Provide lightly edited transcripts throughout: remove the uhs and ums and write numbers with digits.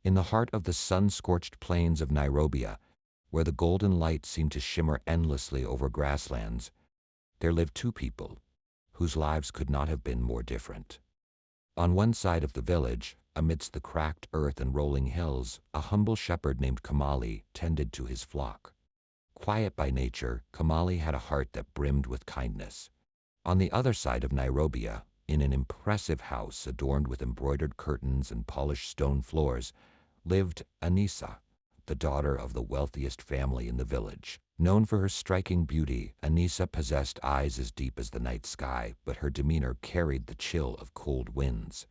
In the heart of the sun-scorched plains of Nairobi, where the golden light seemed to shimmer endlessly over grasslands, there lived two people whose lives could not have been more different. On one side of the village, amidst the cracked earth and rolling hills, a humble shepherd named Kamali tended to his flock. Quiet by nature, Kamali had a heart that brimmed with kindness. On the other side of Nairobi, in an impressive house adorned with embroidered curtains and polished stone floors, lived Anissa, the daughter of the wealthiest family in the village. Known for her striking beauty, Anissa possessed eyes as deep as the night sky, but her demeanor carried the chill of cold winds.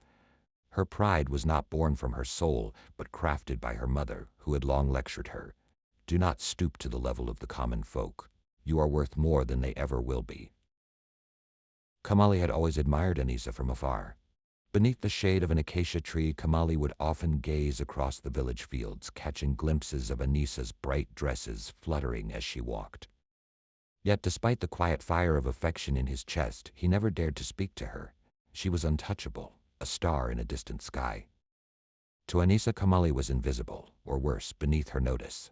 Her pride was not born from her soul, but crafted by her mother, who had long lectured her. Do not stoop to the level of the common folk. You are worth more than they ever will be. Kamali had always admired Anissa from afar. Beneath the shade of an acacia tree, Kamali would often gaze across the village fields, catching glimpses of Anissa's bright dresses fluttering as she walked. Yet despite the quiet fire of affection in his chest, he never dared to speak to her. She was untouchable, a star in a distant sky. To Anissa, Kamali was invisible, or worse, beneath her notice.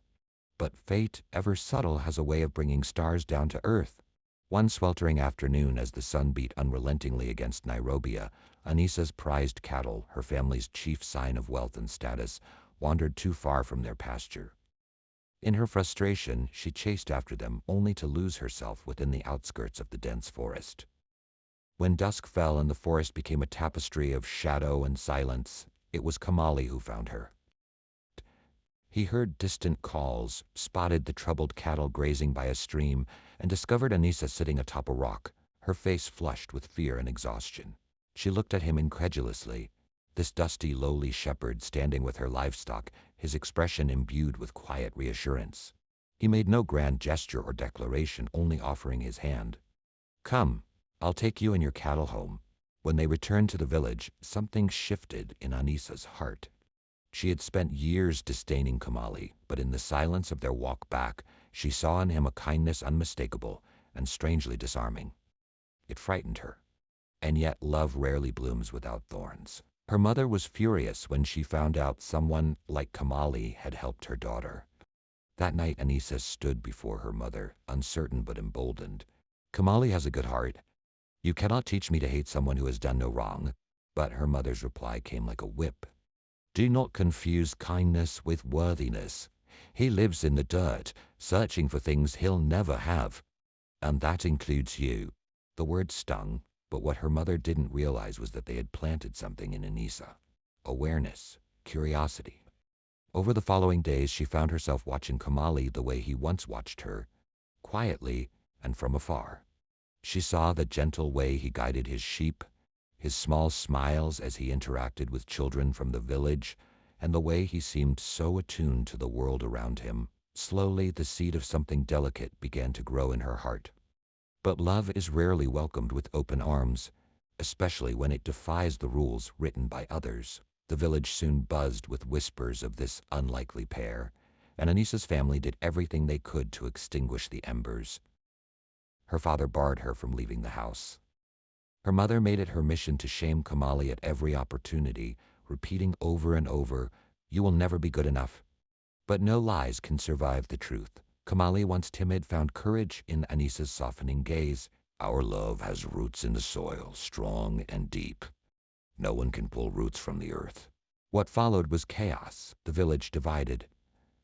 But fate, ever subtle, has a way of bringing stars down to earth. One sweltering afternoon, as the sun beat unrelentingly against Nairobi, Anissa's prized cattle, her family's chief sign of wealth and status, wandered too far from their pasture. In her frustration, she chased after them, only to lose herself within the outskirts of the dense forest. When dusk fell and the forest became a tapestry of shadow and silence, it was Kamali who found her. He heard distant calls, spotted the troubled cattle grazing by a stream, and discovered Anissa sitting atop a rock, her face flushed with fear and exhaustion. She looked at him incredulously, this dusty, lowly shepherd standing with her livestock, his expression imbued with quiet reassurance. He made no grand gesture or declaration, only offering his hand. "Come, I'll take you and your cattle home." When they returned to the village, something shifted in Anissa's heart. She had spent years disdaining Kamali, but in the silence of their walk back, she saw in him a kindness unmistakable and strangely disarming. It frightened her. And yet love rarely blooms without thorns. Her mother was furious when she found out someone like Kamali had helped her daughter. That night Anissa stood before her mother, uncertain but emboldened. "Kamali has a good heart. You cannot teach me to hate someone who has done no wrong." But her mother's reply came like a whip. "Do not confuse kindness with worthiness. He lives in the dirt, searching for things he'll never have. And that includes you." The word stung, but what her mother didn't realize was that they had planted something in Anissa. Awareness, curiosity. Over the following days, she found herself watching Kamali the way he once watched her, quietly and from afar. She saw the gentle way he guided his sheep, his small smiles as he interacted with children from the village, and the way he seemed so attuned to the world around him. Slowly, the seed of something delicate began to grow in her heart. But love is rarely welcomed with open arms, especially when it defies the rules written by others. The village soon buzzed with whispers of this unlikely pair, and Anissa's family did everything they could to extinguish the embers. Her father barred her from leaving the house. Her mother made it her mission to shame Kamali at every opportunity, repeating over and over, "You will never be good enough." But no lies can survive the truth. Kamali, once timid, found courage in Anissa's softening gaze. "Our love has roots in the soil, strong and deep. No one can pull roots from the earth." What followed was chaos. The village divided.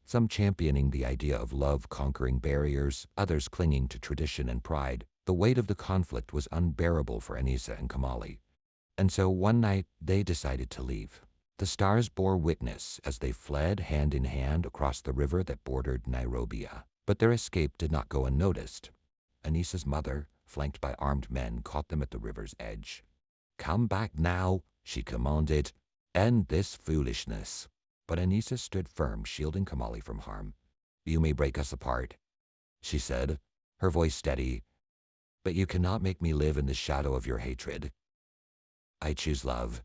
Some championing the idea of love conquering barriers, others clinging to tradition and pride. The weight of the conflict was unbearable for Anissa and Kamali. And so one night they decided to leave. The stars bore witness as they fled hand in hand across the river that bordered Nairobi. But their escape did not go unnoticed. Anissa's mother, flanked by armed men, caught them at the river's edge. "Come back now," she commanded. "End this foolishness." But Anissa stood firm, shielding Kamali from harm. "You may break us apart," she said, her voice steady, "but you cannot make me live in the shadow of your hatred. I choose love,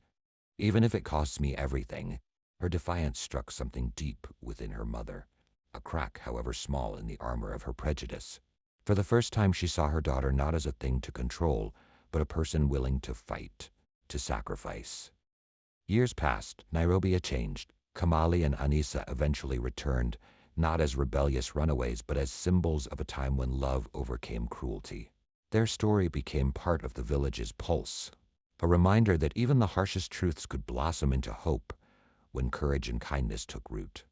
even if it costs me everything." Her defiance struck something deep within her mother, a crack, however small, in the armor of her prejudice. For the first time she saw her daughter not as a thing to control, but a person willing to fight, to sacrifice. Years passed. Nairobi had changed. Kamali and Anissa eventually returned, not as rebellious runaways but as symbols of a time when love overcame cruelty. Their story became part of the village's pulse, a reminder that even the harshest truths could blossom into hope when courage and kindness took root.